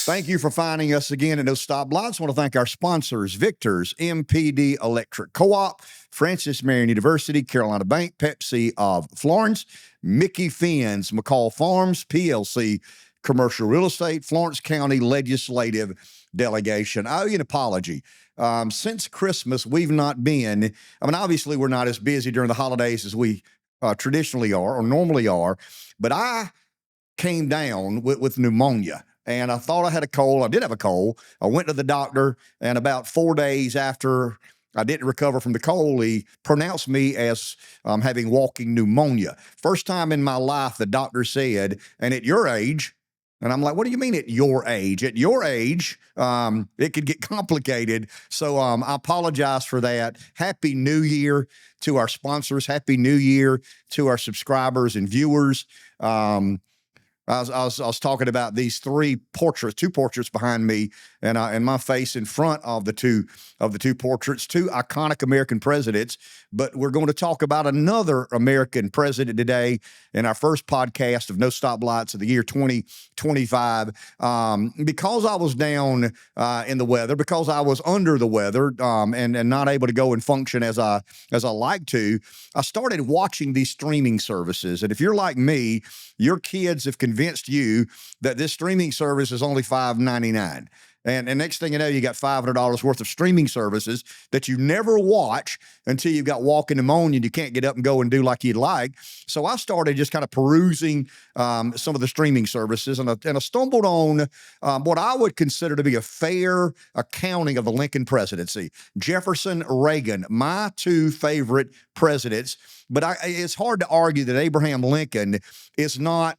Thank you for finding us again at No Stoplights. I want to thank our sponsors, Victor's, MPD Electric Co-op, Francis Marion University, Carolina Bank, Pepsi of Florence, Micky Finn's, McCall Farms, PLC, Commercial Real Estate, Florence County Legislative Delegation. I owe you an apology. Since Christmas, we've not been, obviously we're not as busy during the holidays as we traditionally are or normally are, but I came down with pneumonia. And I thought I had a cold. I did have a cold. I went to the doctor, and about 4 days after I didn't recover from the cold, he pronounced me as having walking pneumonia. First time in my life, the doctor said, and at your age, and I'm like, what do you mean at your age? At your age, it could get complicated. So I apologize for that. Happy New Year to our sponsors. Happy New Year to our subscribers and viewers. I was talking about these two portraits behind me, and my face in front of the two portraits, two iconic American presidents. But we're going to talk about another American president today in our first podcast of No Stoplights of the year 2025. Because I was down in the weather, because I was under the weather, and not able to go and function as I like to, I started watching these streaming services. And if you're like me, your kids have convinced you that this streaming service is only $5.99. And next thing you know, you got $500 worth of streaming services that you never watch until you've got walking pneumonia and you can't get up and go and do like you'd like. So I started just kind of perusing some of the streaming services, and I stumbled on what I would consider to be a fair accounting of the Lincoln presidency. Jefferson, Reagan, my two favorite presidents. But it's hard to argue that Abraham Lincoln is not,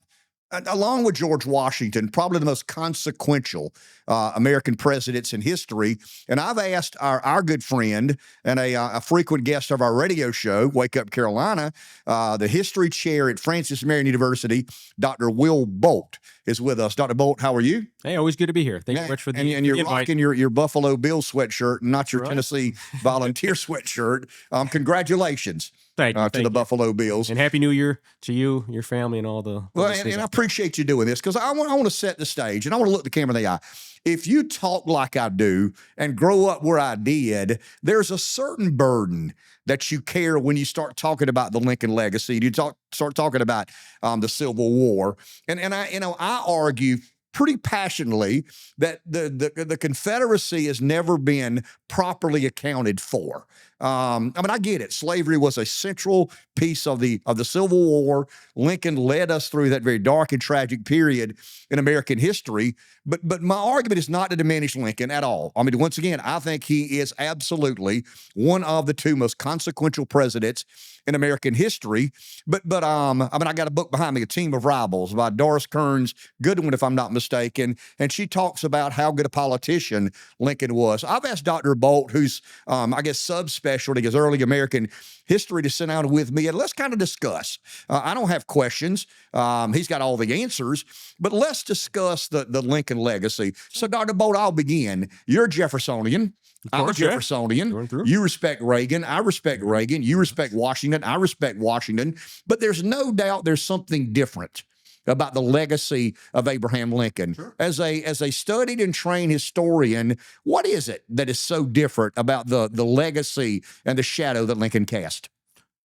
along with George Washington, probably the most consequential American presidents in history. And I've asked our good friend and a frequent guest of our radio show, Wake Up Carolina, the history chair at Francis Marion University, Dr. Will Bolt, is with us. Dr. Bolt, how are you? Hey, always good to be here. Thank you very much for the invite. And you're rocking your Buffalo Bills sweatshirt, not your Tennessee Volunteer sweatshirt. Congratulations. Thank you. To the Buffalo Bills. And Happy New Year to you, your family, and all the... Well, and I appreciate you doing this, because I want to set the stage, and I want to look the camera in the eye. If you talk like I do and grow up where I did, there's a certain burden that you carry when you start talking about the Lincoln legacy. You start talking about the Civil War. And I argue pretty passionately that the Confederacy has never been properly accounted for. I get it. Slavery was a central piece of the Civil War. Lincoln led us through that very dark and tragic period in American history. But my argument is not to diminish Lincoln at all. Once again, I think he is absolutely one of the two most consequential presidents in American history. But I got a book behind me, A Team of Rivals, by Doris Kearns Goodwin, if I'm not mistaken, and she talks about how good a politician Lincoln was. I've asked Dr. Bolt, who's subspecialty is early American history, to sit down with me and let's kind of discuss. I don't have questions. He's got all the answers, but let's discuss the Lincoln legacy. So, Dr. Bolt, I'll begin. You're a Jeffersonian. I'm a Jeffersonian. You respect Reagan. I respect Reagan. You respect Washington. I respect Washington. But there's no doubt there's something different about the legacy of Abraham Lincoln. Sure. As a studied and trained historian, what is it that is so different about the legacy and the shadow that Lincoln cast?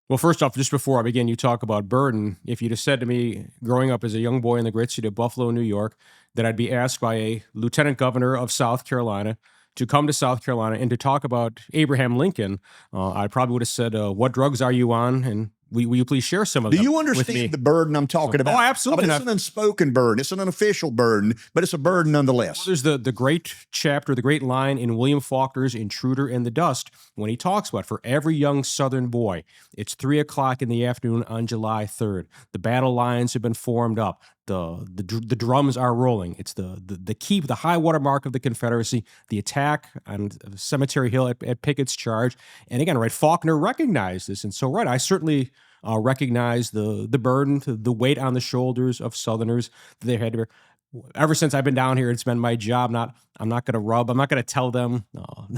Well, first off, just before I begin, you talk about burden. If you'd have said to me growing up as a young boy in the great city of Buffalo, New York, that I'd be asked by a lieutenant governor of South Carolina to come to South Carolina and to talk about Abraham Lincoln, I probably would have said, what drugs are you on? And will you please share some of them? Do you understand the burden I'm talking about? Oh, absolutely. It's an unspoken burden. It's an unofficial burden, but it's a burden nonetheless. Well, there's the great chapter, the great line in William Faulkner's Intruder in the Dust, when he talks about, for every young Southern boy, it's 3 o'clock in the afternoon on July 3rd. The battle lines have been formed up. The drums are rolling. It's the high water mark of the Confederacy, the attack on Cemetery Hill at Pickett's charge. And again, Faulkner recognized this. And so, I certainly recognize the burden, the weight on the shoulders of Southerners that they had to bear. ever since I've been down here, it's been my job. I'm not going to tell them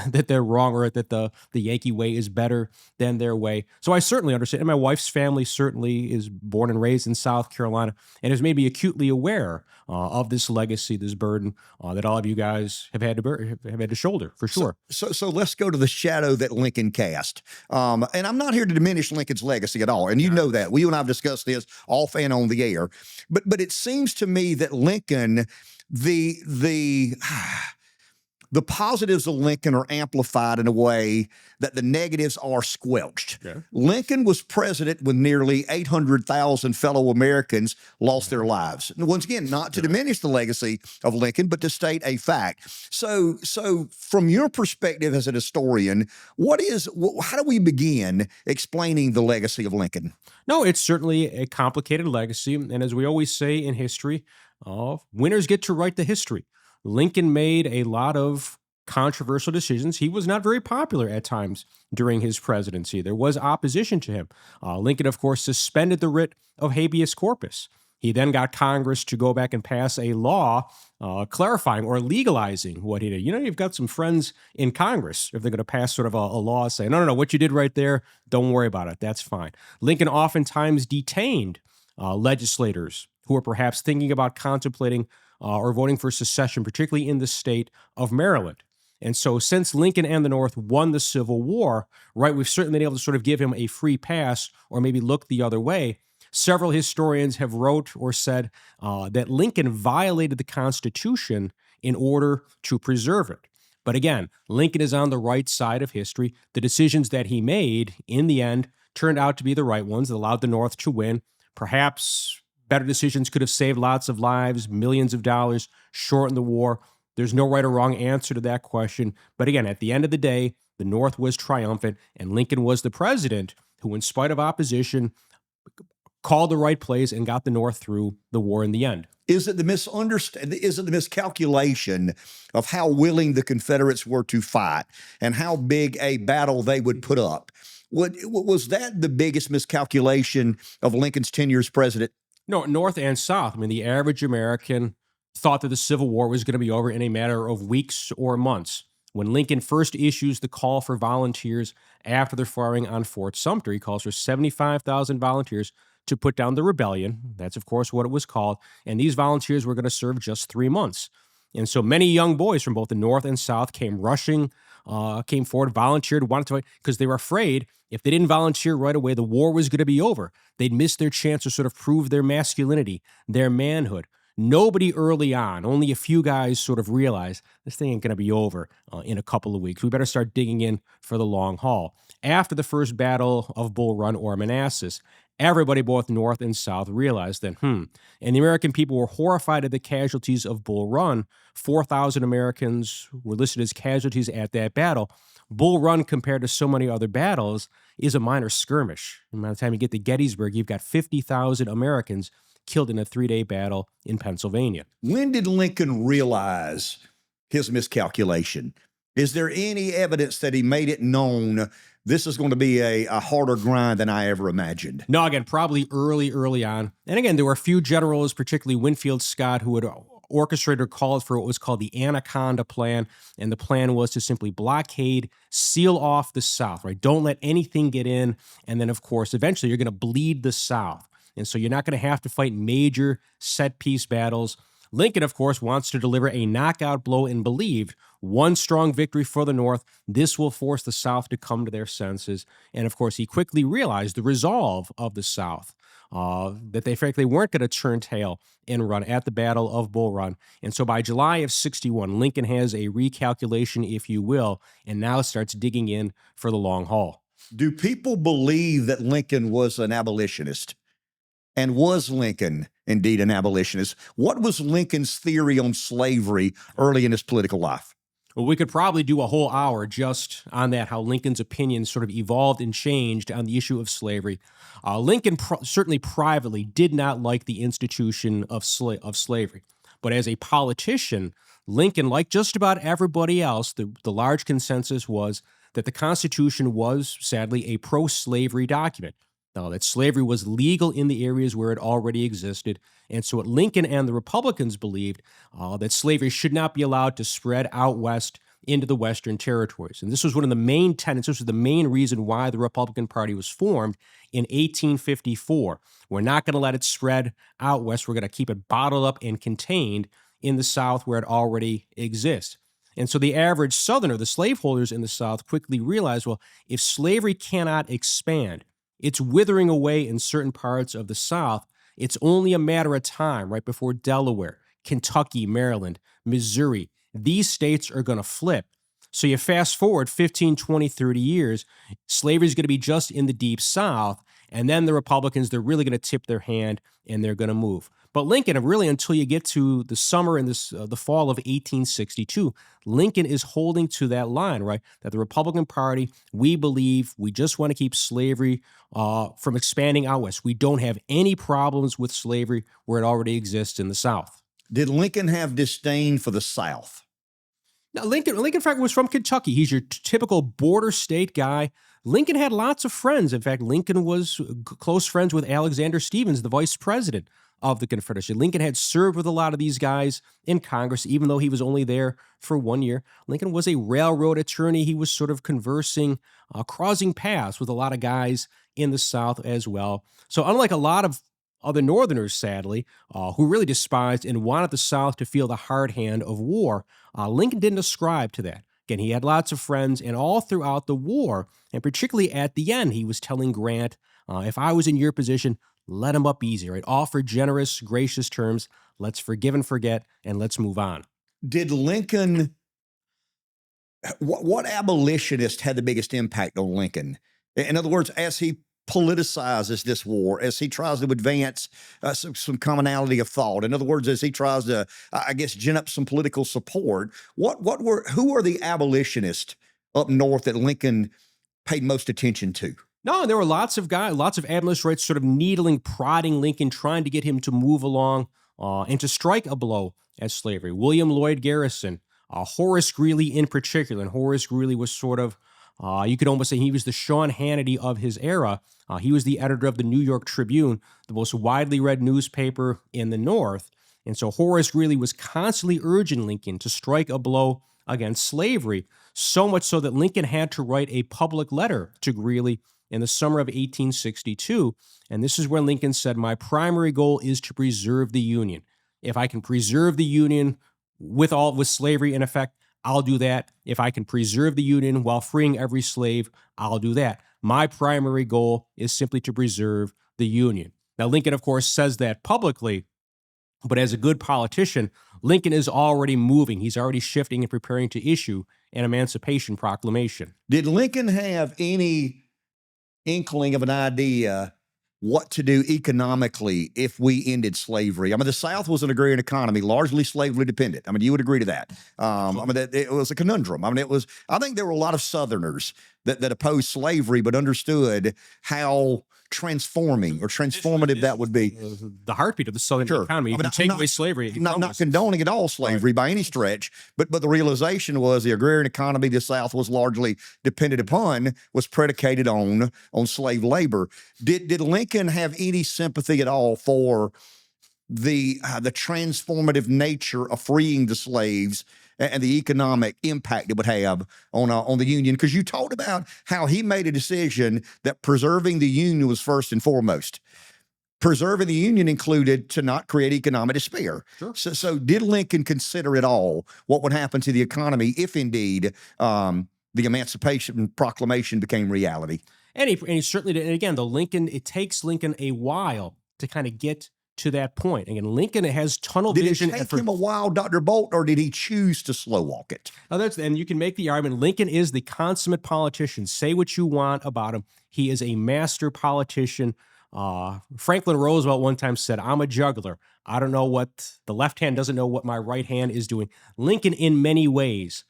that they're wrong or that the Yankee way is better than their way. So I certainly understand. And my wife's family certainly is born and raised in South Carolina and has made me acutely aware of this legacy, this burden that all of you guys have had to shoulder, for sure. So let's go to the shadow that Lincoln cast. And I'm not here to diminish Lincoln's legacy at all. And you know that. You and I have discussed this off and on the air. But it seems to me that Lincoln, the positives of Lincoln are amplified in a way that the negatives are squelched. Yeah. Lincoln was president when nearly 800,000 fellow Americans lost their lives. And once again, not to diminish the legacy of Lincoln, but to state a fact. So from your perspective as an historian, how do we begin explaining the legacy of Lincoln? No, it's certainly a complicated legacy. And as we always say in history, winners get to write the history. Lincoln made a lot of controversial decisions. He was not very popular at times during his presidency. There was opposition to him. Lincoln, of course, suspended the writ of habeas corpus. He then got Congress to go back and pass a law clarifying or legalizing what he did. You know, you've got some friends in Congress, if they're going to pass sort of a law saying, no, what you did right there, don't worry about it. That's fine. Lincoln oftentimes detained legislators who were perhaps thinking about contemplating or voting for secession, particularly in the state of Maryland. And so since Lincoln and the North won the Civil War, right, we've certainly been able to sort of give him a free pass or maybe look the other way. Several historians have wrote or said that Lincoln violated the Constitution in order to preserve it. But again, Lincoln is on the right side of history. The decisions that he made, in the end, turned out to be the right ones that allowed the North to win. Perhaps better decisions could have saved lots of lives, millions of dollars, shortened the war. There's no right or wrong answer to that question. But again, at the end of the day, the North was triumphant, and Lincoln was the president who, in spite of opposition, called the right plays and got the North through the war in the end. Is it the miscalculation of how willing the Confederates were to fight and how big a battle they would put up? Was that the biggest miscalculation of Lincoln's tenure as president? No, North and South. I mean, the average American thought that the Civil War was going to be over in a matter of weeks or months. When Lincoln first issues the call for volunteers after the firing on Fort Sumter, he calls for 75,000 volunteers to put down the rebellion. That's, of course, what it was called. And these volunteers were going to serve just 3 months. And so many young boys from both the North and South came forward, volunteered, wanted to fight, because they were afraid if they didn't volunteer right away, the war was going to be over. They'd miss their chance to sort of prove their masculinity, their manhood. Nobody early on, only a few guys sort of realized this thing ain't going to be over in a couple of weeks. We better start digging in for the long haul. After the first battle of Bull Run or Manassas, everybody, both North and South, realized that, and the American people were horrified at the casualties of Bull Run. 4,000 Americans were listed as casualties at that battle. Bull Run, compared to so many other battles, is a minor skirmish. And by the time you get to Gettysburg, you've got 50,000 Americans killed in a 3-day battle in Pennsylvania. When did Lincoln realize his miscalculation? Is there any evidence that he made it known this is going to be a harder grind than I ever imagined? No, again, probably early on. And again, there were a few generals, particularly Winfield Scott, who had orchestrated or called for what was called the Anaconda Plan. And the plan was to simply blockade, seal off the South, right? Don't let anything get in. And then, of course, eventually you're going to bleed the South. And so you're not going to have to fight major set-piece battles. Lincoln, of course, wants to deliver a knockout blow and believed one strong victory for the North. This will force the South to come to their senses. And, of course, he quickly realized the resolve of the South, that they frankly weren't going to turn tail and run at the Battle of Bull Run. And so by July of 61, Lincoln has a recalculation, if you will, and now starts digging in for the long haul. Do people believe that Lincoln was an abolitionist? And was Lincoln indeed an abolitionist? What was Lincoln's theory on slavery early in his political life? Well, we could probably do a whole hour just on that, how Lincoln's opinions sort of evolved and changed on the issue of slavery. Lincoln certainly privately did not like the institution of slavery. But as a politician, Lincoln, like just about everybody else, the large consensus was that the Constitution was, sadly, a pro-slavery document. that slavery was legal in the areas where it already existed. And so what Lincoln and the Republicans believed that slavery should not be allowed to spread out west into the Western territories. And this was one of the main tenets. This was the main reason why the Republican Party was formed in 1854. We're not going to let it spread out west. We're going to keep it bottled up and contained in the South where it already exists. And so the average Southerner, the slaveholders in the South, quickly realized, well, if slavery cannot expand, it's withering away in certain parts of the South. It's only a matter of time, right before Delaware, Kentucky, Maryland, Missouri, these states are going to flip. So you fast forward 15, 20, 30 years, slavery is going to be just in the deep South, and then the Republicans, they're really going to tip their hand and they're going to move. But Lincoln, really until you get to the summer and the fall of 1862, Lincoln is holding to that line, right? That the Republican Party, we believe we just want to keep slavery from expanding out west. We don't have any problems with slavery where it already exists in the South. Did Lincoln have disdain for the South? Now, Lincoln Franklin was from Kentucky. He's your typical border state guy. Lincoln had lots of friends. In fact, Lincoln was close friends with Alexander Stephens, the vice president of the Confederacy. Lincoln had served with a lot of these guys in Congress, even though he was only there for 1 year. Lincoln was a railroad attorney. He was sort of conversing, crossing paths with a lot of guys in the South as well. So unlike a lot of other Northerners, sadly, who really despised and wanted the South to feel the hard hand of war, Lincoln didn't ascribe to that. Again, he had lots of friends, and all throughout the war, and particularly at the end, he was telling Grant, if I was in your position, let him up easy, right? Offer generous, gracious terms. Let's forgive and forget, and let's move on. Did Lincoln, what abolitionist had the biggest impact on Lincoln? In other words, as he politicizes this war, as he tries to advance some commonality of thought. In other words, as he tries to, I guess, gin up some political support. Who were the abolitionists up north that Lincoln paid most attention to? No, there were lots of abolitionists, right, sort of needling, prodding Lincoln, trying to get him to move along and to strike a blow at slavery. William Lloyd Garrison, Horace Greeley in particular, and Horace Greeley was sort of you could almost say he was the Sean Hannity of his era. He was the editor of the New York Tribune, the most widely read newspaper in the North. And so Horace Greeley was constantly urging Lincoln to strike a blow against slavery, so much so that Lincoln had to write a public letter to Greeley in the summer of 1862. And this is where Lincoln said, my primary goal is to preserve the Union. If I can preserve the Union with slavery in effect, I'll do that. If I can preserve the Union while freeing every slave, I'll do that. My primary goal is simply to preserve the Union. Now, Lincoln, of course, says that publicly, but as a good politician, Lincoln is already moving. He's already shifting and preparing to issue an Emancipation Proclamation. Did Lincoln have any inkling of an idea what to do economically if we ended slavery? I mean, the South was an agrarian economy, largely slavery dependent. I mean, you would agree to that. It was a conundrum. I think there were a lot of Southerners that opposed slavery, but understood how transformative that would be. The heartbeat of the Southern economy. You can take away slavery. Not condoning at all slavery by any stretch, but the realization was the agrarian economy the South was largely dependent upon was predicated on slave labor. Did Lincoln have any sympathy at all for the transformative nature of freeing the slaves and the economic impact it would have on the Union? Because you talked about how he made a decision that preserving the Union was first and foremost. Preserving the Union included to not create economic despair. Sure. So did Lincoln consider at all what would happen to the economy if indeed the Emancipation Proclamation became reality? And he certainly did. And again, it takes Lincoln a while to kind of get to that point. Again, Lincoln has tunnel vision. Did it take him a while, Dr. Bolt, or did he choose to slow walk it? And you can make the argument, Lincoln is the consummate politician. Say what you want about him. He is a master politician. Franklin Roosevelt one time said, I'm a juggler. I don't know what, the left hand doesn't know what my right hand is doing. Lincoln, in many ways,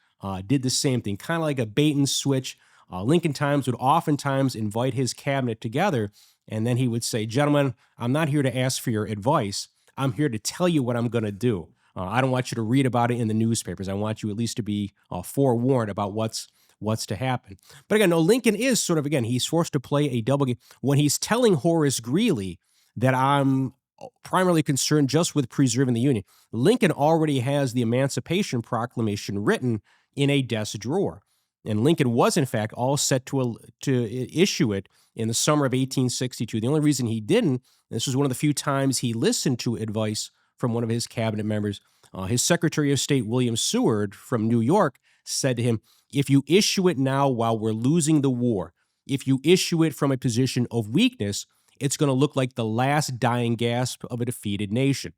did the same thing, kind of like a bait and switch. Lincoln would oftentimes invite his cabinet together, and then he would say, gentlemen, I'm not here to ask for your advice. I'm here to tell you what I'm going to do. I don't want you to read about it in the newspapers. I want you at least to be forewarned about what's what's to happen. But again, no, Lincoln is sort of, again, he's forced to play a double game. When he's telling Horace Greeley that I'm primarily concerned just with preserving the Union, Lincoln already has the Emancipation Proclamation written in a desk drawer. And Lincoln was, in fact, all set to issue it in the summer of 1862. The only reason he didn't, and this was one of the few times he listened to advice from one of his cabinet members, his Secretary of State, William Seward, from New York, said to him, if you issue it now while we're losing the war, if you issue it from a position of weakness, it's going to look like the last dying gasp of a defeated nation.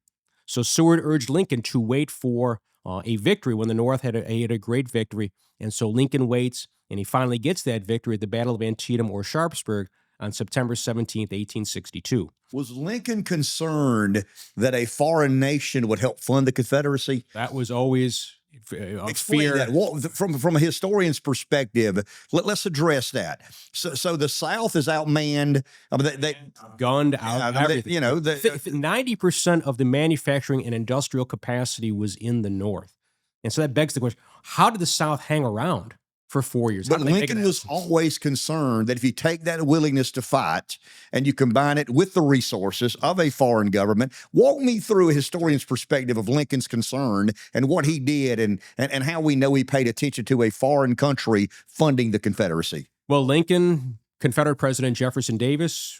So Seward urged Lincoln to wait for a victory when the North had a great victory. And so Lincoln waits, and he finally gets that victory at the Battle of Antietam or Sharpsburg on September 17th, 1862. Was Lincoln concerned that a foreign nation would help fund the Confederacy? That was always a fear. That. Well, from a historian's perspective, let's address that. So the South is outmanned. I mean, they gunned out everything. 90% of the manufacturing and industrial capacity was in the North. And so that begs the question, how did the South hang around for 4 years? But Lincoln was always concerned that if you take that willingness to fight and you combine it with the resources of a foreign government, walk me through a historian's perspective of Lincoln's concern and what he did and how we know he paid attention to a foreign country funding the Confederacy. Well, Lincoln, Confederate President Jefferson Davis,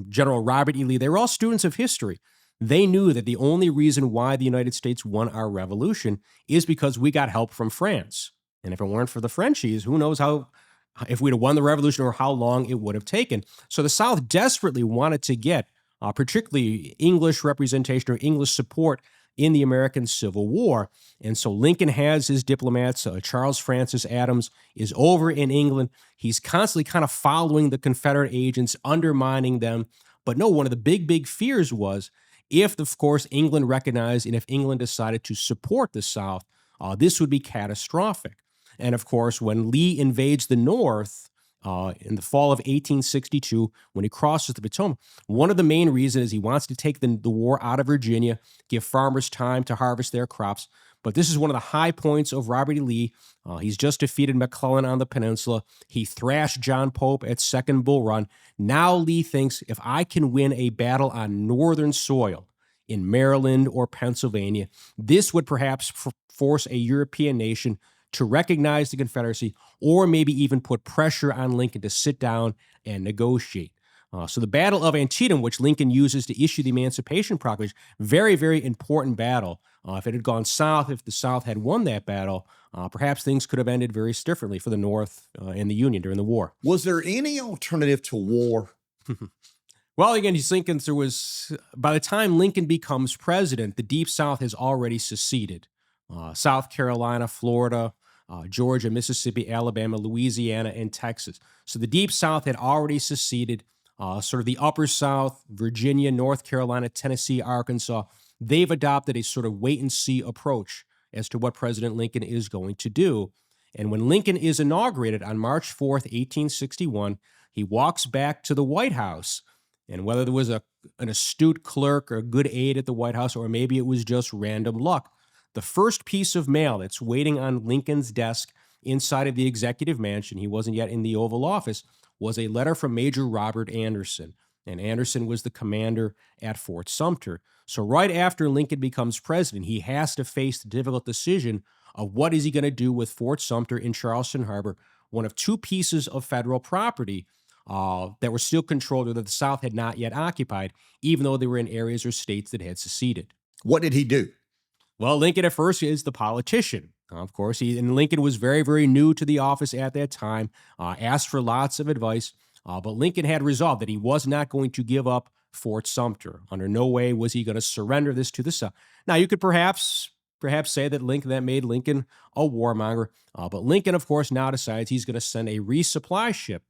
General Robert E. Lee, they were all students of history. They knew that the only reason why the United States won our revolution is because we got help from France. And if it weren't for the Frenchies, who knows if we'd have won the revolution or how long it would have taken. So the South desperately wanted to get particularly English representation or English support in the American Civil War. And so Lincoln has his diplomats. Charles Francis Adams is over in England. He's constantly kind of following the Confederate agents, undermining them. But no, one of the big fears was if, of course, England recognized and if England decided to support the South, this would be catastrophic. And of course, when Lee invades the North in the fall of 1862, when he crosses the Potomac, one of the main reasons is he wants to take the war out of Virginia, give farmers time to harvest their crops. But this is one of the high points of Robert E. Lee. He's just defeated McClellan on the peninsula. He thrashed John Pope at Second Bull Run. Now Lee thinks, if I can win a battle on northern soil in Maryland or Pennsylvania, this would perhaps force a European nation to recognize the Confederacy, or maybe even put pressure on Lincoln to sit down and negotiate. So the Battle of Antietam, which Lincoln uses to issue the Emancipation Proclamation, very, very important battle. If it had gone south, if the South had won that battle, perhaps things could have ended very differently for the North and the Union during the war. Was there any alternative to war? Well, again, he's thinking by the time Lincoln becomes president, the Deep South has already seceded. South Carolina, Florida, Georgia, Mississippi, Alabama, Louisiana, and Texas. So the Deep South had already seceded. Sort of the Upper South, Virginia, North Carolina, Tennessee, Arkansas, they've adopted a sort of wait-and-see approach as to what President Lincoln is going to do. And when Lincoln is inaugurated on March 4th, 1861, he walks back to the White House. And whether there was an astute clerk or a good aide at the White House, or maybe it was just random luck, the first piece of mail that's waiting on Lincoln's desk inside of the executive mansion, he wasn't yet in the Oval Office, was a letter from Major Robert Anderson. And Anderson was the commander at Fort Sumter. So right after Lincoln becomes president, he has to face the difficult decision of what is he going to do with Fort Sumter in Charleston Harbor, one of two pieces of federal property that were still controlled or that the South had not yet occupied, even though they were in areas or states that had seceded. What did he do? Well, Lincoln at first is the politician. Of course, and Lincoln was very, very new to the office at that time, asked for lots of advice, but Lincoln had resolved that he was not going to give up Fort Sumter. Under no way was he going to surrender this to the South. Now, you could perhaps say that made Lincoln a warmonger, but Lincoln, of course, now decides he's going to send a resupply ship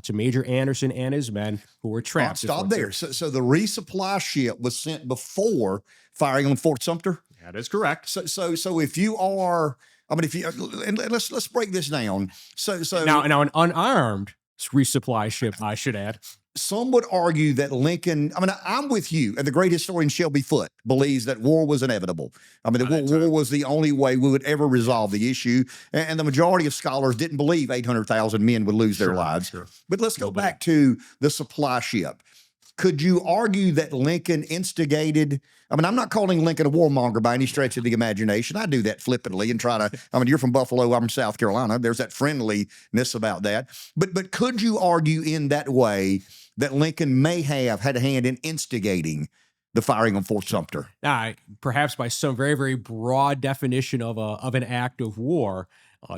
to Major Anderson and his men who were trapped. Stop there. So the resupply ship was sent before firing on Fort Sumter? That is correct. So if you are, and let's break this down. So now an unarmed resupply ship, I should add. some would argue that Lincoln, I mean, I'm with you. And the great historian Shelby Foote believes that war was inevitable. I mean, war was the only way we would ever resolve the issue. And the majority of scholars didn't believe 800,000 men would lose their lives. Sure. But let's go back to the supply ship. Could you argue that Lincoln instigated? I mean, I'm not calling Lincoln a warmonger by any stretch of the imagination. I do that flippantly and try to, I mean, you're from Buffalo, I'm from South Carolina. There's that friendliness about that. But could you argue in that way that Lincoln may have had a hand in instigating the firing on Fort Sumter? Perhaps by some very, very broad definition of an act of war,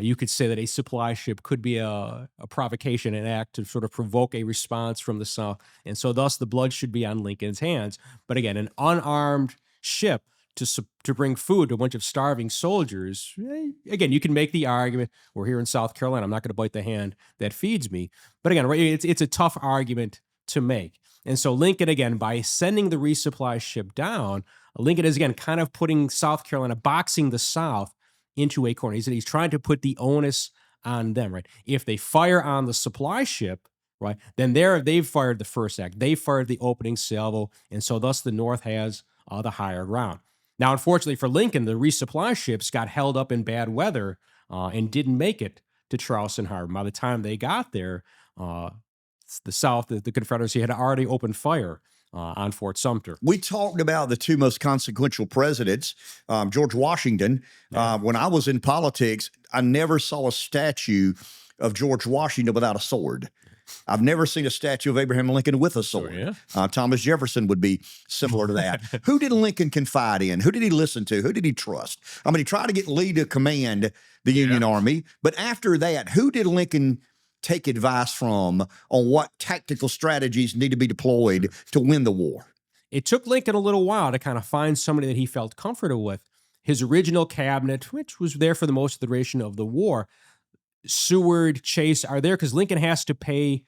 you could say that a supply ship could be a provocation, an act to sort of provoke a response from the South. And so thus the blood should be on Lincoln's hands. But again, an unarmed ship to bring food to a bunch of starving soldiers, again, you can make the argument, we're here in South Carolina, I'm not going to bite the hand that feeds me. But again, it's a tough argument to make. And so Lincoln, again, by sending the resupply ship down, Lincoln is, again, kind of putting South Carolina, boxing the South into a corner. He's trying to put the onus on them, right? If they fire on the supply ship, right, then they've fired the first act. They fired the opening salvo, and so thus the North has the higher ground. Now, unfortunately for Lincoln, the resupply ships got held up in bad weather and didn't make it to Charleston Harbor. By the time they got there, the South, the Confederacy had already opened fire on Fort Sumter. We talked about the two most consequential presidents, George Washington. When I was in politics, I never saw a statue of George Washington without a sword. I've never seen a statue of Abraham Lincoln with a sword. Thomas Jefferson would be similar to that. Who did Lincoln confide in? Who did he listen to? Who did he trust? I mean, he tried to get Lee to command the Union Army, but after that, who did Lincoln take advice from on what tactical strategies need to be deployed to win the war? It took Lincoln a little while to kind of find somebody that he felt comfortable with. His original cabinet, which was there for the most of the duration of the war, Seward, Chase are there because Lincoln has to pay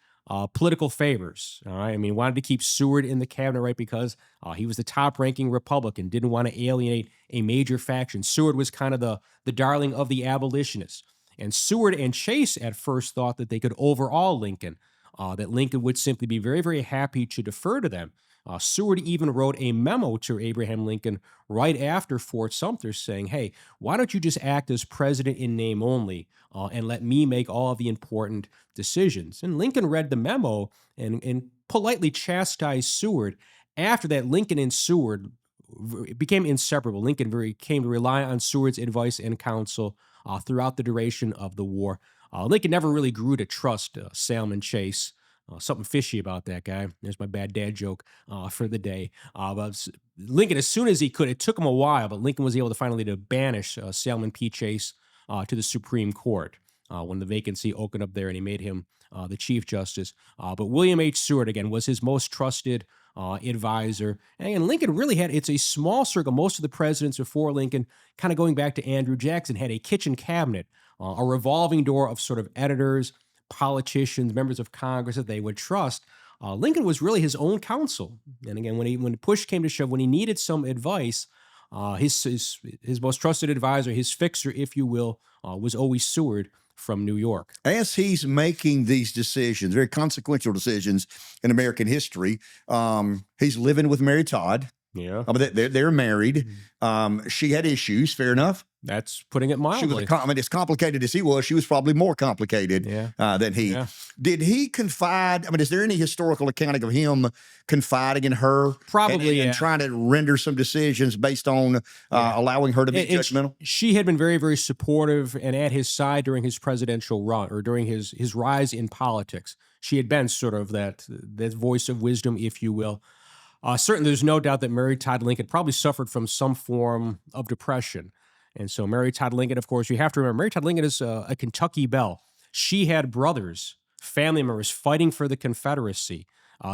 political favors. All right, I mean, wanted to keep Seward in the cabinet, right, because he was the top-ranking Republican, didn't want to alienate a major faction. Seward was kind of the darling of the abolitionists. And Seward and Chase at first thought that they could overawe Lincoln, that Lincoln would simply be very, very happy to defer to them. Seward even wrote a memo to Abraham Lincoln right after Fort Sumter saying, hey, why don't you just act as president in name only and let me make all of the important decisions? And Lincoln read the memo and politely chastised Seward. After that, Lincoln and Seward became inseparable. Lincoln came to rely on Seward's advice and counsel throughout the duration of the war. Lincoln never really grew to trust Salmon Chase. Something fishy about that guy. There's my bad dad joke for the day. But Lincoln, as soon as he could, it took him a while, but Lincoln was able to finally banish Salmon P. Chase to the Supreme Court when the vacancy opened up there and he made him the Chief Justice. But William H. Seward, again, was his most trusted advisor. And Lincoln really it's a small circle. Most of the presidents before Lincoln, kind of going back to Andrew Jackson, had a kitchen cabinet, a revolving door of sort of editors, politicians, members of Congress that they would trust. Lincoln was really his own counsel. And again, when push came to shove, when he needed some advice, his most trusted advisor, his fixer, if you will, was always Seward from New York. As he's making these decisions, very consequential decisions in American history, he's living with Mary Todd. Yeah. I mean, they're married. She had issues, fair enough. That's putting it mildly. I mean, as complicated as he was, she was probably more complicated than he. Yeah. Did he confide? I mean, is there any historical accounting of him confiding in her? Probably, and trying to render some decisions based on allowing her to be judgmental? She had been very, very supportive and at his side during his presidential run or during his rise in politics. She had been sort of that voice of wisdom, if you will. Certainly, there's no doubt that Mary Todd Lincoln probably suffered from some form of depression. And so Mary Todd Lincoln, of course, you have to remember, Mary Todd Lincoln is a Kentucky belle. She had brothers, family members fighting for the Confederacy.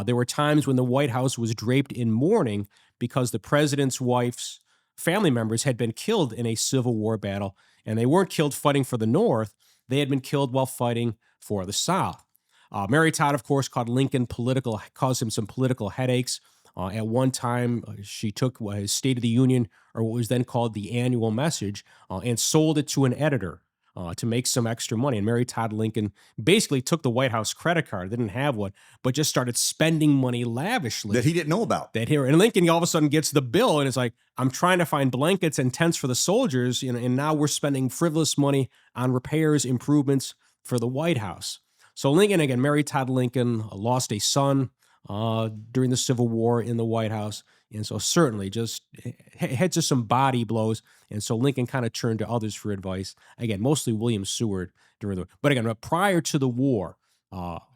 There were times when the White House was draped in mourning because the president's wife's family members had been killed in a Civil War battle, and they weren't killed fighting for the North. They had been killed while fighting for the South. Mary Todd, of course, caused him some political headaches. At one time, she took his State of the Union, or what was then called the Annual Message, and sold it to an editor to make some extra money. And Mary Todd Lincoln basically took the White House credit card, didn't have one, but just started spending money lavishly. That he didn't know about. And Lincoln all of a sudden gets the bill and it's like, I'm trying to find blankets and tents for the soldiers, and now we're spending frivolous money on repairs, improvements for the White House. So Lincoln, again, Mary Todd Lincoln lost a son during the Civil War in the White House. And so certainly just had to some body blows. And so Lincoln kind of turned to others for advice. Again, mostly William Seward during the, but again, prior to the war,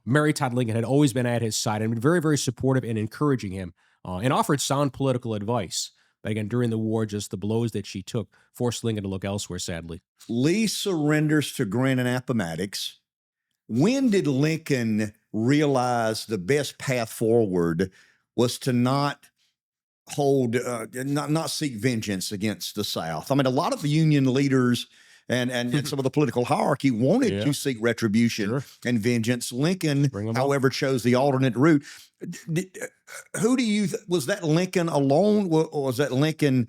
Mary Todd Lincoln had always been at his side and been very, very supportive and encouraging him and offered sound political advice. But again, during the war, just the blows that she took forced Lincoln to look elsewhere, sadly. Lee surrenders to Grant and Appomattox. When did Lincoln realize the best path forward was to not seek vengeance against the South? I mean, a lot of the Union leaders and some of the political hierarchy wanted to seek retribution and vengeance. Lincoln, however, chose the alternate route. Was that Lincoln alone, or was that Lincoln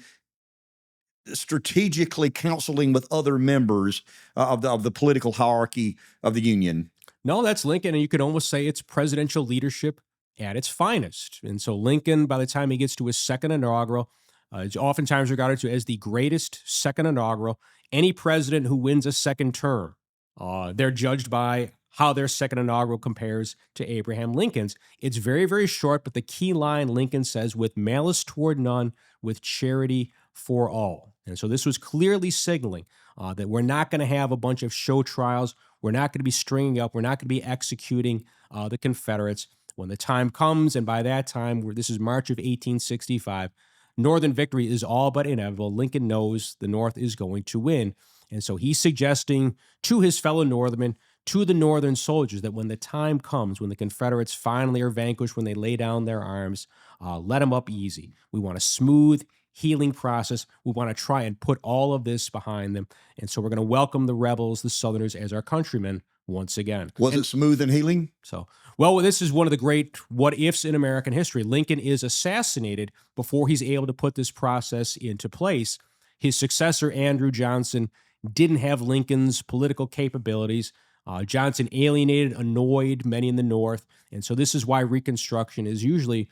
strategically counseling with other members of the political hierarchy of the Union? No, that's Lincoln, and you could almost say it's presidential leadership at its finest. And so Lincoln, by the time he gets to his second inaugural, is oftentimes regarded to as the greatest second inaugural. Any president who wins a second term, they're judged by how their second inaugural compares to Abraham Lincoln's. It's very, very short, but the key line Lincoln says, with malice toward none, with charity for all. And so this was clearly signaling that we're not going to have a bunch of show trials. We're not going to be stringing up. We're not going to be executing the Confederates. When the time comes, and by that time, this is March of 1865, Northern victory is all but inevitable. Lincoln knows the North is going to win. And so he's suggesting to his fellow Northermen, to the Northern soldiers, that when the time comes, when the Confederates finally are vanquished, when they lay down their arms, let them up easy. We want a smooth healing process. We want to try and put all of this behind them. And so we're going to welcome the rebels, the Southerners, as our countrymen once again. Was it smooth and healing? So, well, this is one of the great what-ifs in American history. Lincoln is assassinated before he's able to put this process into place. His successor, Andrew Johnson, didn't have Lincoln's political capabilities. Johnson alienated, annoyed many in the North. And so this is why Reconstruction is usually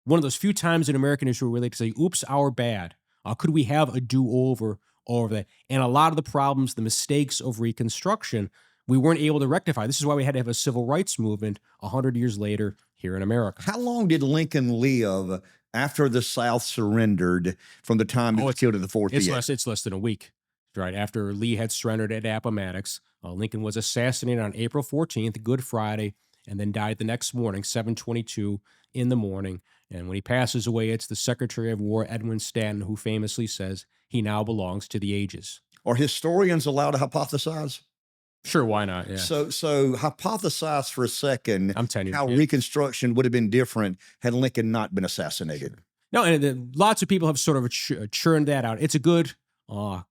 one of those few times in American history where they can say, oops, our bad. Could we have a do-over over that? And a lot of the problems, the mistakes of Reconstruction, we weren't able to rectify. This is why we had to have a civil rights movement 100 years later here in America. How long did Lincoln live after the South surrendered from the time he was killed in the 4th? It's less than a week. Right after Lee had surrendered at Appomattox, Lincoln was assassinated on April 14th, Good Friday, and then died the next morning, 7:22 in the morning. And when he passes away, it's the Secretary of War, Edwin Stanton, who famously says he now belongs to the ages. Are historians allowed to hypothesize? Sure, why not? Yeah. So hypothesize for a second how Yeah. Reconstruction would have been different had Lincoln not been assassinated. No, and lots of people have sort of churned that out. It's a good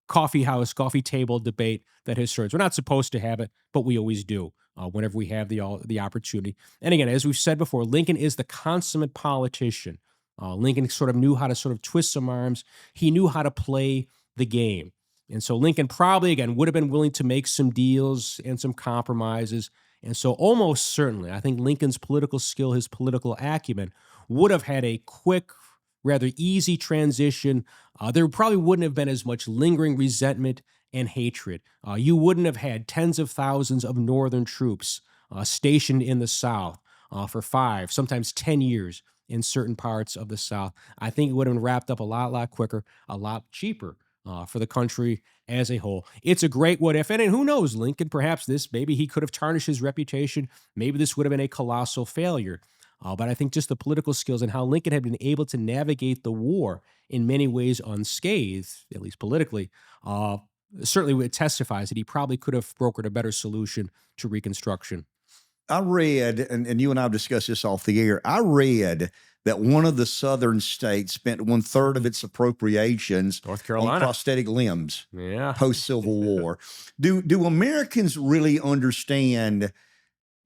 coffee table debate that historians, we're not supposed to have it, but we always do whenever we have the opportunity. And again, as we've said before, Lincoln is the consummate politician. Lincoln sort of knew how to sort of twist some arms. He knew how to play the game. And so Lincoln probably, again, would have been willing to make some deals and some compromises. And so almost certainly, I think Lincoln's political skill, his political acumen, would have had a quick, rather easy transition. There probably wouldn't have been as much lingering resentment and hatred. You wouldn't have had tens of thousands of Northern troops stationed in the South for 5, sometimes 10 years in certain parts of the South. I think it would have been wrapped up a lot quicker, a lot cheaper for the country as a whole. It's a great what if, and who knows, Lincoln, perhaps maybe he could have tarnished his reputation. Maybe this would have been a colossal failure. But I think just the political skills and how Lincoln had been able to navigate the war in many ways unscathed, at least politically, certainly it testifies that he probably could have brokered a better solution to Reconstruction. I read, and you and I have discussed this off the air, I read that one of the southern states spent 1/3 of its appropriations North Carolina on prosthetic limbs Yeah. post-Civil War. Do Americans really understand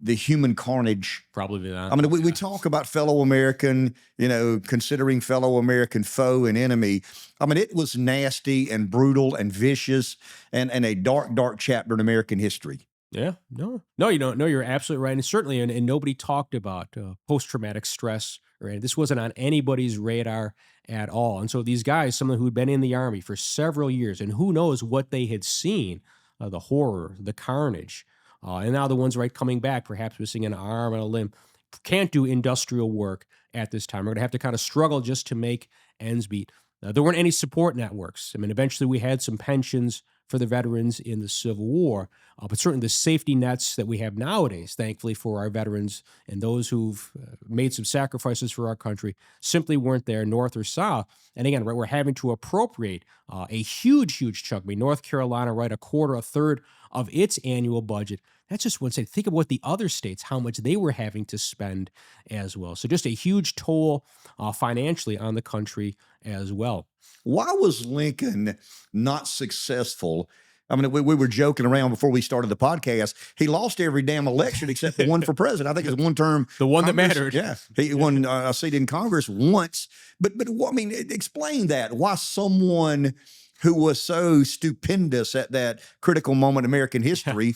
the human carnage. Probably not. I mean, we talk about fellow American, considering fellow American foe and enemy. I mean, it was nasty and brutal and vicious and a dark, dark chapter in American history. Yeah, no, you don't. No, you're absolutely right. And certainly, and nobody talked about post-traumatic stress, right? This wasn't on anybody's radar at all. And so these guys, some who'd been in the Army for several years, and who knows what they had seen, the horror, the carnage, and now the ones coming back, perhaps missing an arm and a limb, can't do industrial work at this time. We're going to have to kind of struggle just to make ends meet. There weren't any support networks. I mean, eventually we had some pensions for the veterans in the Civil War, but certainly the safety nets that we have nowadays, thankfully for our veterans and those who've made some sacrifices for our country, simply weren't there, north or south. And again, we're having to appropriate a huge, huge chunk. I mean, North Carolina, a quarter, a third of its annual budget. That's just one state. Think of what the other states, how much they were having to spend as well. So just a huge toll financially on the country as well. Why was Lincoln not successful? I mean, we were joking around before we started the podcast. He lost every damn election except the one for president. I think it was one term. The one Congress, that mattered. Yeah. He won a seat in Congress once. But I mean, explain that. Why someone who was so stupendous at that critical moment in American history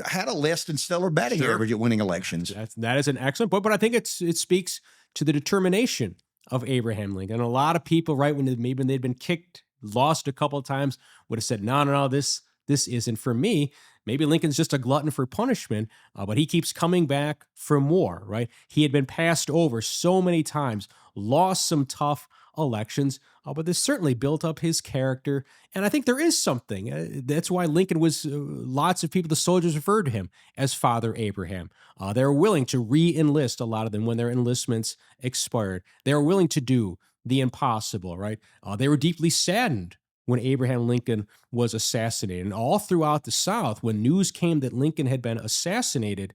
had a less than stellar batting average at winning elections. That is an excellent point, but I think it speaks to the determination of Abraham Lincoln. And a lot of people, when maybe they'd been kicked, lost a couple of times, would have said, no, this isn't for me. Maybe Lincoln's just a glutton for punishment, but he keeps coming back for more, right? He had been passed over so many times, lost some tough elections, but this certainly built up his character. And I think there is something. That's why Lincoln was, lots of people, the soldiers referred to him as Father Abraham. They were willing to re-enlist, a lot of them, when their enlistments expired. They were willing to do the impossible, right? They were deeply saddened when Abraham Lincoln was assassinated. And all throughout the South, when news came that Lincoln had been assassinated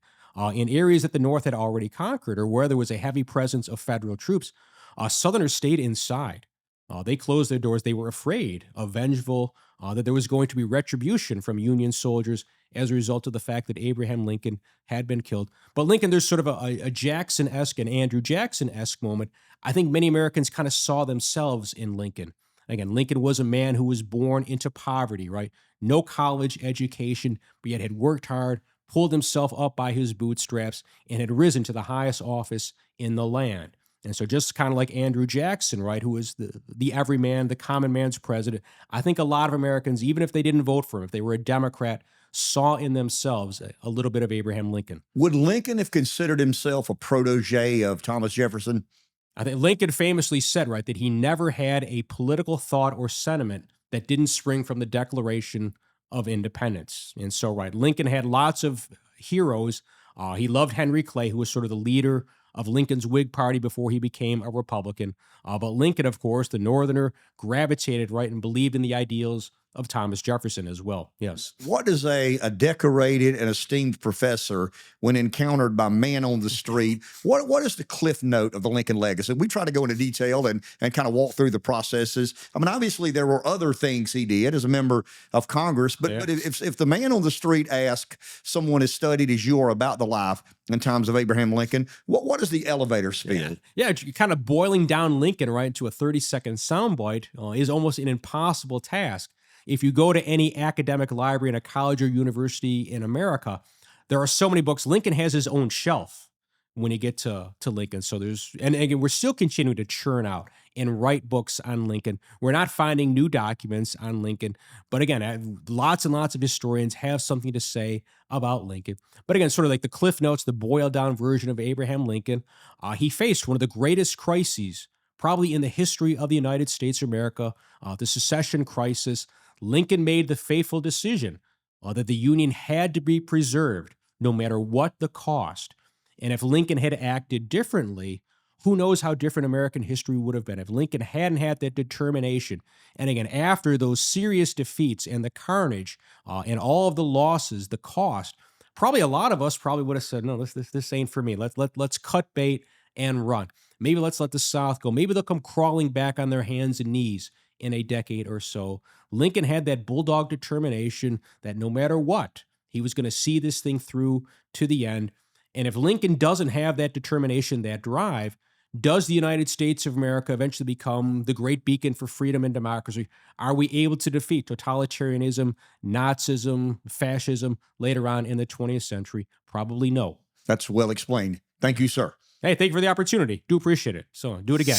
in areas that the North had already conquered or where there was a heavy presence of federal troops, Southerners stayed inside. They closed their doors. They were afraid, vengeful, that there was going to be retribution from Union soldiers as a result of the fact that Abraham Lincoln had been killed. But Lincoln, there's sort of a Jackson-esque, an Andrew Jackson-esque moment. I think many Americans kind of saw themselves in Lincoln. Again, Lincoln was a man who was born into poverty, right? No college education, but yet had worked hard, pulled himself up by his bootstraps, and had risen to the highest office in the land. And so just kind of like Andrew Jackson, right, who was the everyman, the common man's president, I think a lot of Americans, even if they didn't vote for him, if they were a Democrat, saw in themselves a little bit of Abraham Lincoln. Would Lincoln have considered himself a protege of Thomas Jefferson? I think Lincoln famously said, right, that he never had a political thought or sentiment that didn't spring from the Declaration of Independence. And so, right, Lincoln had lots of heroes. He loved Henry Clay, who was sort of the leader of Lincoln's Whig Party before he became a Republican. But Lincoln, of course, the Northerner, gravitated, right, and believed in the ideals of Thomas Jefferson as well. Yes. What does a decorated and esteemed professor, when encountered by man on the street, what is the cliff note of the Lincoln legacy? We try to go into detail and kind of walk through the processes. I mean, obviously there were other things he did as a member of Congress, but if the man on the street asks someone as studied as you are about the life and times of Abraham Lincoln, what is the elevator spiel? Yeah, kind of boiling down Lincoln right into a 30-second soundbite is almost an impossible task. If you go to any academic library in a college or university in America, there are so many books. Lincoln has his own shelf when you get to Lincoln. So and again, we're still continuing to churn out and write books on Lincoln. We're not finding new documents on Lincoln. But again, lots and lots of historians have something to say about Lincoln. But again, sort of like the Cliff Notes, the boiled down version of Abraham Lincoln, he faced one of the greatest crises probably in the history of the United States of America, the secession crisis. Lincoln made the fateful decision that the Union had to be preserved no matter what the cost. And if Lincoln had acted differently, who knows how different American history would have been if Lincoln hadn't had that determination. And again, after those serious defeats and the carnage and all of the losses, the cost, probably a lot of us probably would have said, no, this ain't for me. Let's cut bait and run. Maybe let's let the South go. Maybe they'll come crawling back on their hands and knees in a decade or so. Lincoln had that bulldog determination that no matter what, he was going to see this thing through to the end. And if Lincoln doesn't have that determination, that drive, does the United States of America eventually become the great beacon for freedom and democracy? Are we able to defeat totalitarianism, Nazism, fascism later on in the 20th century? Probably no. That's well explained. Thank you, sir. Hey, thank you for the opportunity. Do appreciate it. So do it again.